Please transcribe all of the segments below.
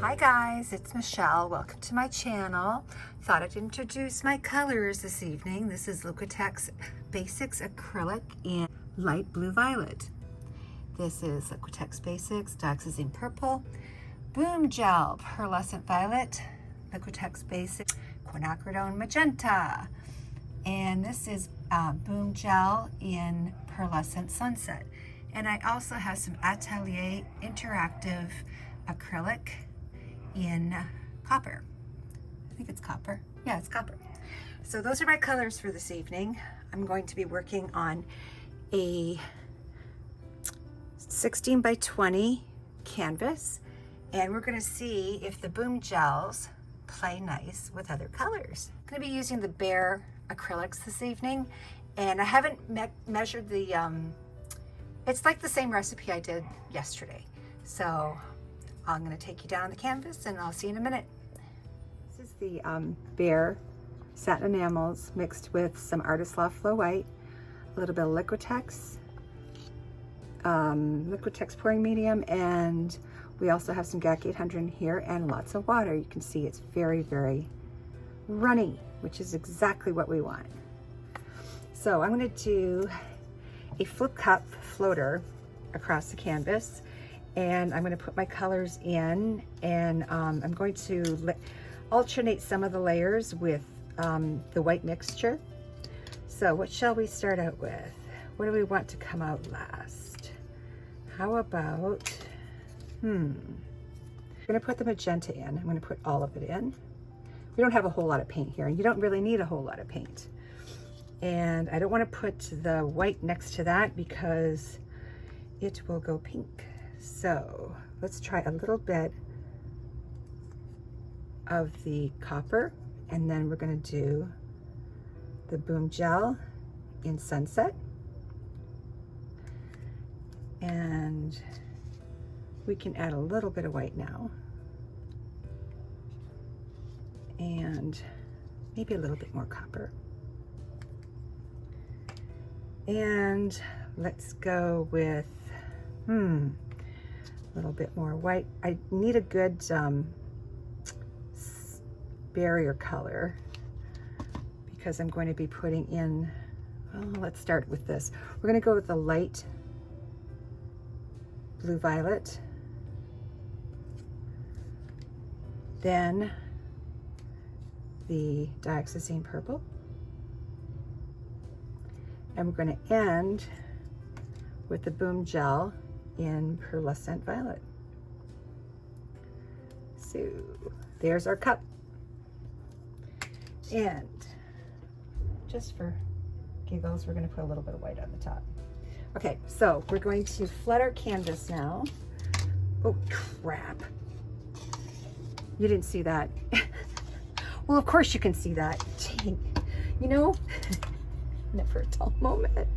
Hi guys, it's Michelle. Welcome to my channel. Thought I'd introduce my colors this evening. This is Liquitex Basics Acrylic in light blue violet. This is Liquitex Basics Dioxazine Purple, Boom Gel Pearlescent Violet, Liquitex Basics Quinacridone Magenta, and this is Boom Gel in Pearlescent Sunset. And I also have some Atelier Interactive Acrylic in copper. I think it's copper. Yeah, it's copper. So those are my colors for this evening. I'm going to be working on a 16 by 20 canvas, and we're going to see if the Boom Gels play nice with other colors. I'm going to be using the Behr acrylics this evening, and I haven't measured the, it's like the same recipe I did yesterday. So I'm going to take you down the canvas and I'll see you in a minute. This is the Behr satin enamels mixed with some Artist Loft Flow White, a little bit of Liquitex, Liquitex pouring medium, and we also have some GAC 800 in here and lots of water. You can see it's very, very runny, which is exactly what we want. So I'm going to do a flip cup floater across the canvas, and I'm going to put my colors in, and I'm going to alternate some of the layers with the white mixture. So what shall we start out with? What do we want to come out last? How about, I'm going to put the magenta in. I'm going to put all of it in. We don't have a whole lot of paint here, and you don't really need a whole lot of paint. And I don't want to put the white next to that because it will go pink. So let's try a little bit of the copper, and then we're going to do the Boom Gel in Sunset. And we can add a little bit of white now, and maybe a little bit more copper. And let's go with a little bit more white. I need a good barrier color because I'm going to be putting in, well, let's start with this. We're going to go with the light blue violet, then the dioxazine purple, and we're going to end with the Boom Gel in pearlescent violet. So there's our cup. And just for giggles, we're going to put a little bit of white on the top. Okay, so we're going to flood our canvas now. Oh, crap. You didn't see that. Well, of course you can see that. Dang. You know, never a dull moment.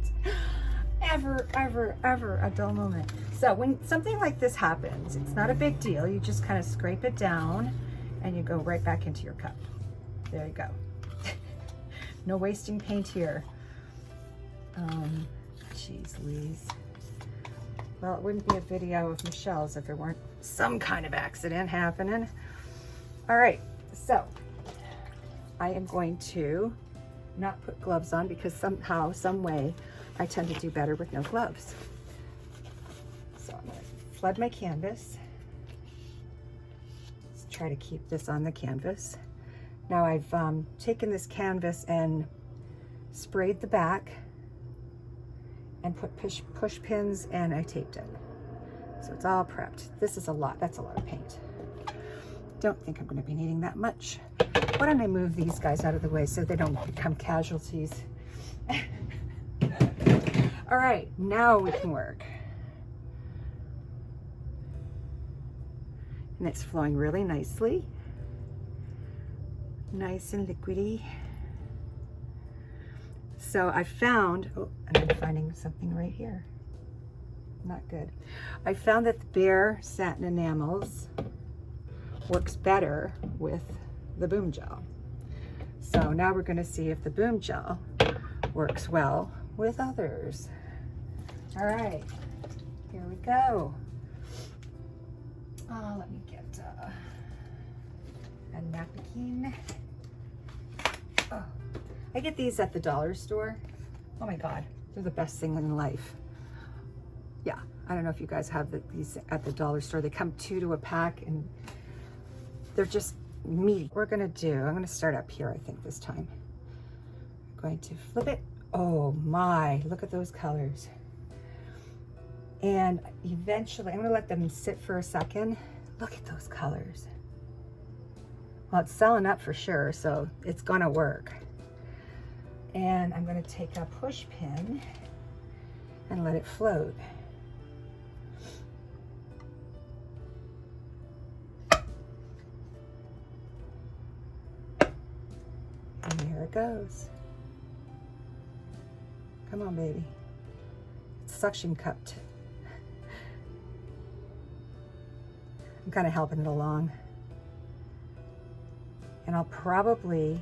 Ever, ever, ever a dull moment. So when something like this happens, it's not a big deal. You just kind of scrape it down and you go right back into your cup. There you go. No wasting paint here. Geez Louise. Well, it wouldn't be a video of Michelle's if there weren't some kind of accident happening. All right, so I am going to not put gloves on because somehow, some way, I tend to do better with no gloves. So I'm going to flood my canvas. Let's try to keep this on the canvas. Now I've taken this canvas and sprayed the back and put push pins, and I taped it. So it's all prepped. This is a lot. That's a lot of paint. Don't think I'm going to be needing that much. Why don't I move these guys out of the way so they don't become casualties? All right, now we can work. And it's flowing really nicely. Nice and liquidy. So I found, oh, and I'm finding something right here. Not good. I found that the Behr satin enamels works better with the Boom Gel. So now we're going to see if the Boom Gel works well with others. All right, here we go. Let me get a napkin. Oh, I get these at the dollar store. Oh my God, they're the best thing in life. Yeah, I don't know if you guys have these at the dollar store. They come 2 to a pack and they're just meaty. I'm gonna start up here, I think this time. I'm going to flip it. Oh my, look at those colors. And eventually, I'm gonna let them sit for a second. Look at those colors. Well, it's selling up for sure, so it's gonna work. And I'm gonna take a push pin and let it float. And there it goes. Come on, baby. It's suction cupped. I'm kind of helping it along. And I'll probably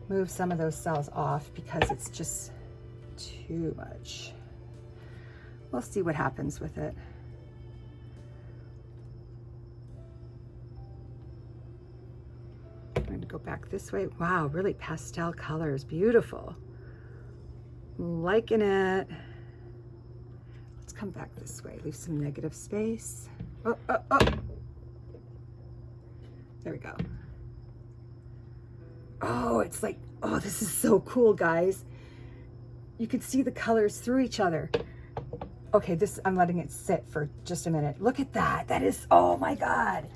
move some of those cells off because it's just too much. We'll see what happens with it. I'm going to go back this way. Wow, really pastel colors, beautiful. Liking it. Let's come back this way, leave some negative space. Oh, oh, oh. There we go. Oh, it's like, oh, this is so cool, guys. You can see the colors through each other. Okay, I'm letting it sit for just a minute. Look at that. That is, oh my God.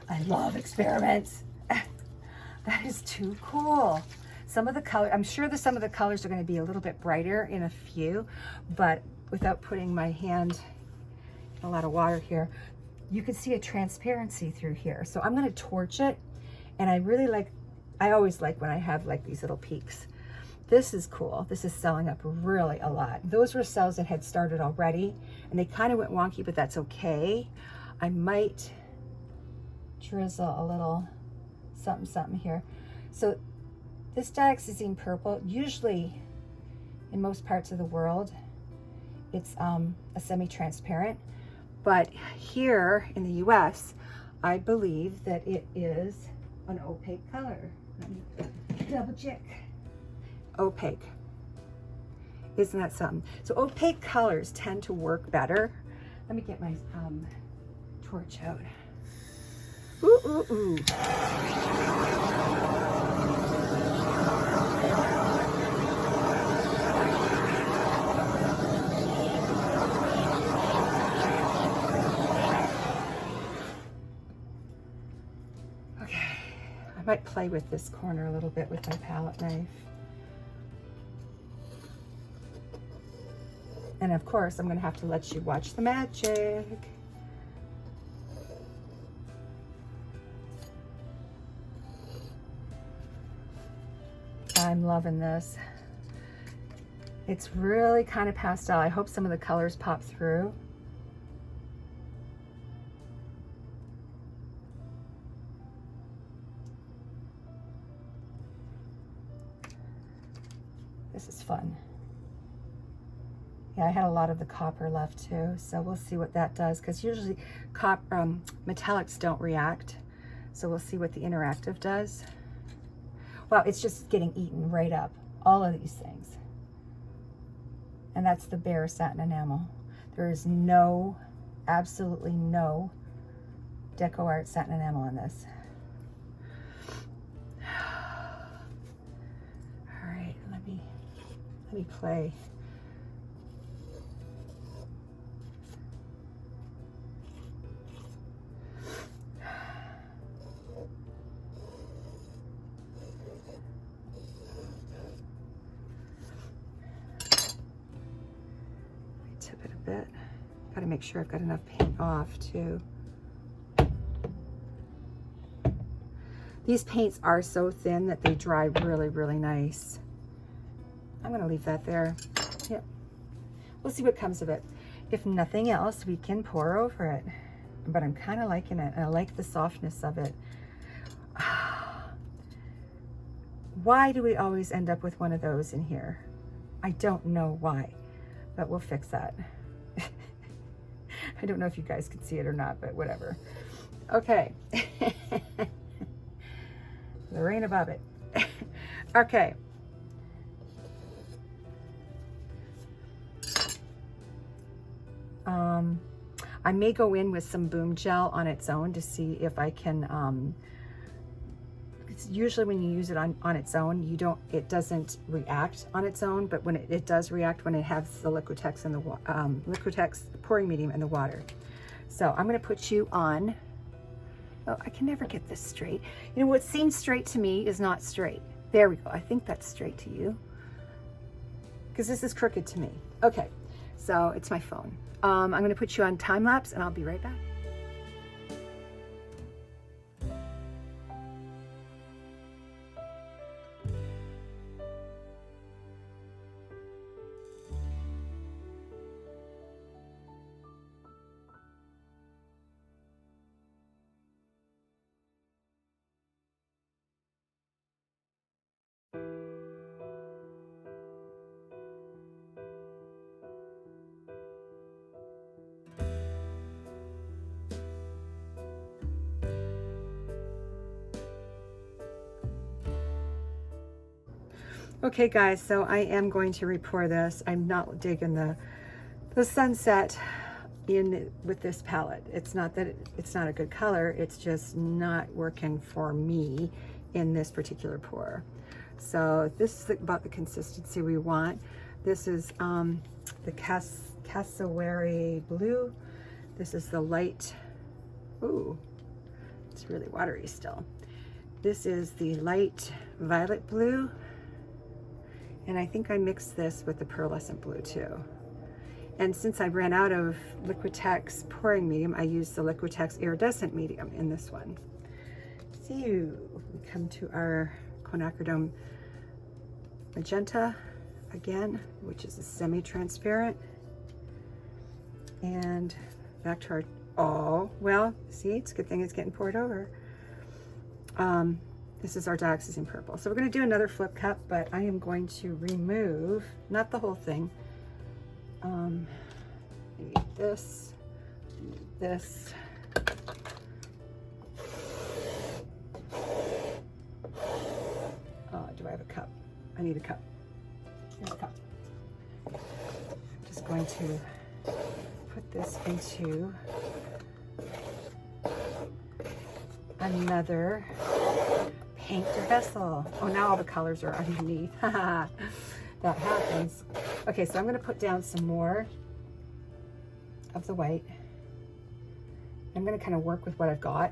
I love experiments. That is too cool. Some of the color, I'm sure that some of the colors are going to be a little bit brighter in a few, but without putting my hand in a lot of water here, you can see a transparency through here. So I'm going to torch it, and I always like when I have like these little peaks. This is cool. This is selling up really a lot. Those were cells that had started already, and they kind of went wonky, but that's okay. I might drizzle a little something here. So this dioxazine purple, usually in most parts of the world, it's a semi-transparent, but here in the US, I believe that it is an opaque color. Let me double check. Opaque. Isn't that something? So opaque colors tend to work better. Let me get my torch out. Ooh, ooh, ooh. Okay, I might play with this corner a little bit with my palette knife. And of course, I'm gonna have to let you watch the magic. I'm loving this. It's really kind of pastel. I hope some of the colors pop through. This is fun. Yeah, I had a lot of the copper left too, so we'll see what that does, because usually metallics don't react. So we'll see what the interactive does. Wow, it's just getting eaten right up, all of these things. And that's the Behr satin enamel. There is absolutely no Deco Art satin enamel in this. All right, let me play. Bit. Got to make sure I've got enough paint off too. These paints are so thin that they dry really, really nice. I'm going to leave that there. Yep. We'll see what comes of it. If nothing else, we can pour over it. But I'm kind of liking it. I like the softness of it. Why do we always end up with one of those in here? I don't know why, but we'll fix that. I don't know if you guys can see it or not, but whatever. Okay. The rain above it. Okay. I may go in with some Boom Gel on its own to see if I can, usually when you use it on its own, it doesn't react on its own, but when it does react when it has the Liquitex and the Liquitex pouring medium and the water. So I'm going to put you on. Oh, I can never get this straight. You know, what seems straight to me is not straight. There we go. I think that's straight to you, because this is crooked to me. Okay, so it's my phone. I'm going to put you on time lapse, and I'll be right back. Okay guys, so I am going to repour this. I'm not digging the sunset in with this palette. It's not that it's not a good color, it's just not working for me in this particular pour. So this is about the consistency we want. This is the cassowary blue. This is the light, ooh, it's really watery still. This is the light violet blue. And I think I mixed this with the pearlescent blue too. And since I ran out of Liquitex pouring medium, I used the Liquitex iridescent medium in this one. So we come to our quinacridone magenta again, which is a semi-transparent. And back to our, oh, well, see, it's a good thing it's getting poured over. This is our dioxazine purple. So we're going to do another flip cup, but I am going to remove, not the whole thing. Maybe this. Do I have a cup? I need a cup. Here's a cup. I'm just going to put this into another paint vessel. Oh, now all the colors are underneath. That happens. Okay, so I'm going to put down some more of the white. I'm going to kind of work with what I've got.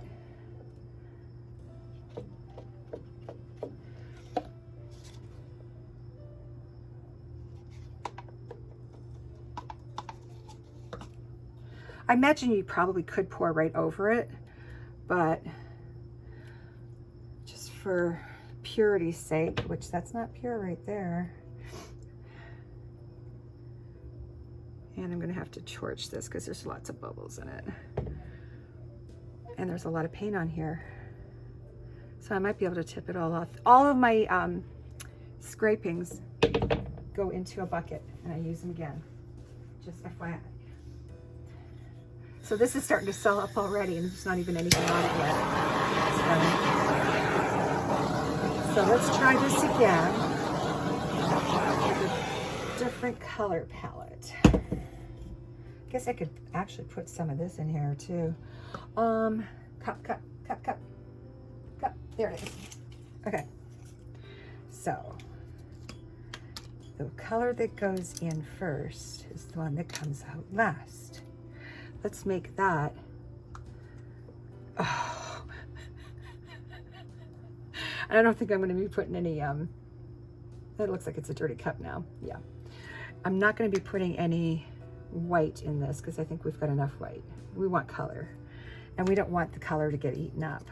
I imagine you probably could pour right over it, but just for purity's sake, which that's not pure right there. And I'm gonna have to torch this because there's lots of bubbles in it. And there's a lot of paint on here. So I might be able to tip it all off. All of my scrapings go into a bucket and I use them again, just FYI. So this is starting to swell up already and there's not even anything on it yet. So let's try this again with a different color palette. I guess I could actually put some of this in here too. Cup. There it is. Okay. So the color that goes in first is the one that comes out last. Let's make that. Oh. I don't think I'm going to be putting any, that looks like it's a dirty cup now. Yeah. I'm not going to be putting any white in this because I think we've got enough white. We want color. And we don't want the color to get eaten up.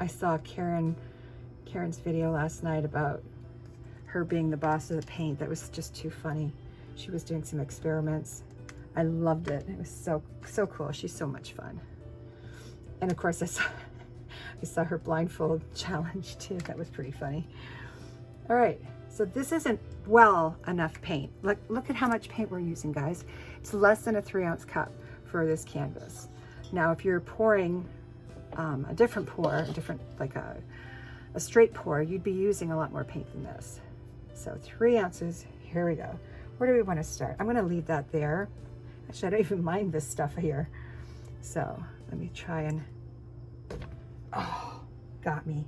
I saw Karen's video last night about her being the boss of the paint. That was just too funny. She was doing some experiments. I loved it. It was so cool. She's so much fun. And of course I saw her blindfold challenge too. That was pretty funny. All right, So this isn't well enough paint. Look at how much paint we're using, guys. It's less than a 3-ounce cup for this canvas. Now, if you're pouring a different pour, like a straight pour, you'd be using a lot more paint than this. So 3 ounces, here we go. Where do we want to start? I'm going to leave that there. Actually, I don't even mind this stuff here. So let me try and, oh, got me.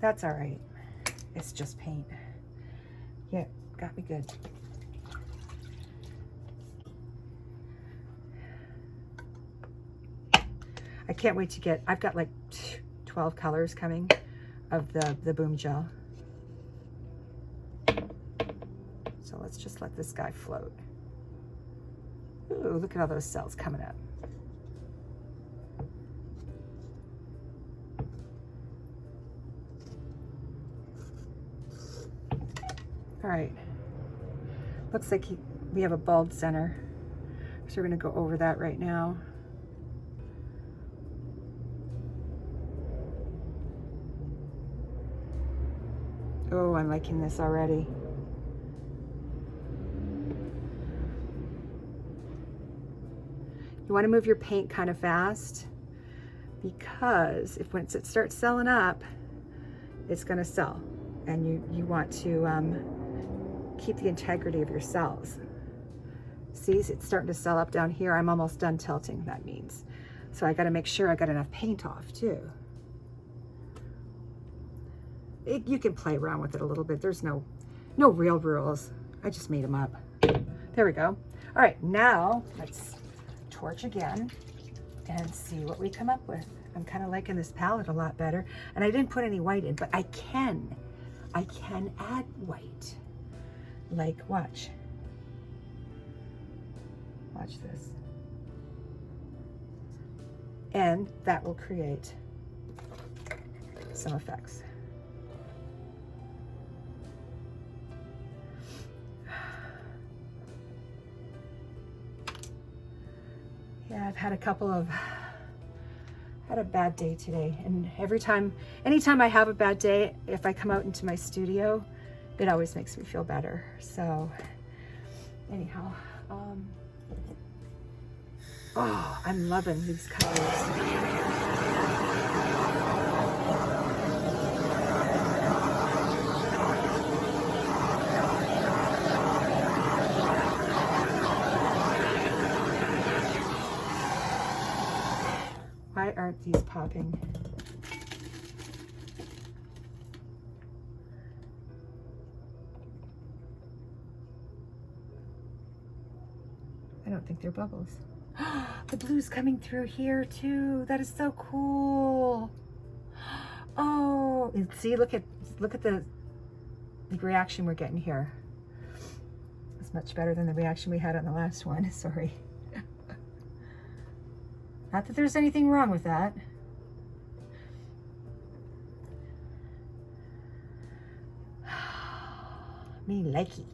That's all right. It's just paint. Yeah, got me good. I can't wait to get, I've got like 12 colors coming of the Boom Gel. So let's just let this guy float. Ooh, look at all those cells coming up. All right, looks like we have a bald center. So we're gonna go over that right now. Oh, I'm liking this already. You want to move your paint kind of fast because once it starts selling up, it's going to sell, and you want to keep the integrity of your cells. See, it's starting to sell up down here. I'm almost done tilting, that means. So I got to make sure I got enough paint off too. You can play around with it a little bit. There's no real rules. I just made them up. There we go. All right, now let's torch again and see what we come up with. I'm kind of liking this palette a lot better. And I didn't put any white in, but I can add white. Like, watch this. And that will create some effects. Yeah, I've had had a bad day today, and anytime I have a bad day, if I come out into my studio, it always makes me feel better. So anyhow, oh, I'm loving these colors. Why aren't these popping? I don't think they're bubbles. The blue's coming through here too. That is so cool. Oh, and see, look at the reaction we're getting here. It's much better than the reaction we had on the last one. Sorry. Not that there's anything wrong with that. Me likey.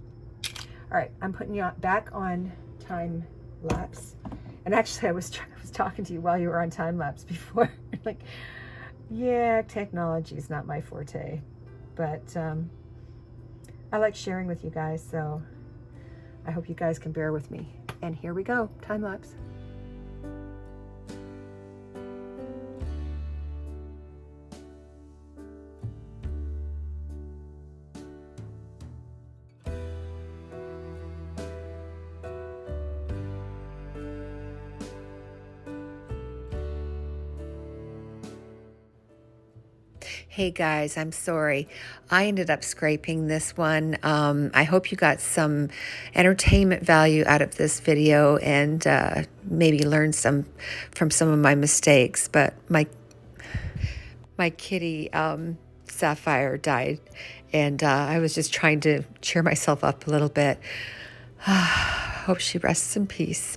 All right, I'm putting you back on time lapse. And actually, I was talking to you while you were on time lapse before. Like, yeah, technology is not my forte, but I like sharing with you guys, so I hope you guys can bear with me. And here we go, time lapse. Hey guys, I'm sorry. I ended up scraping this one. I hope you got some entertainment value out of this video and maybe learned from some of my mistakes. But my kitty Sapphire died, and I was just trying to cheer myself up a little bit. Hope she rests in peace.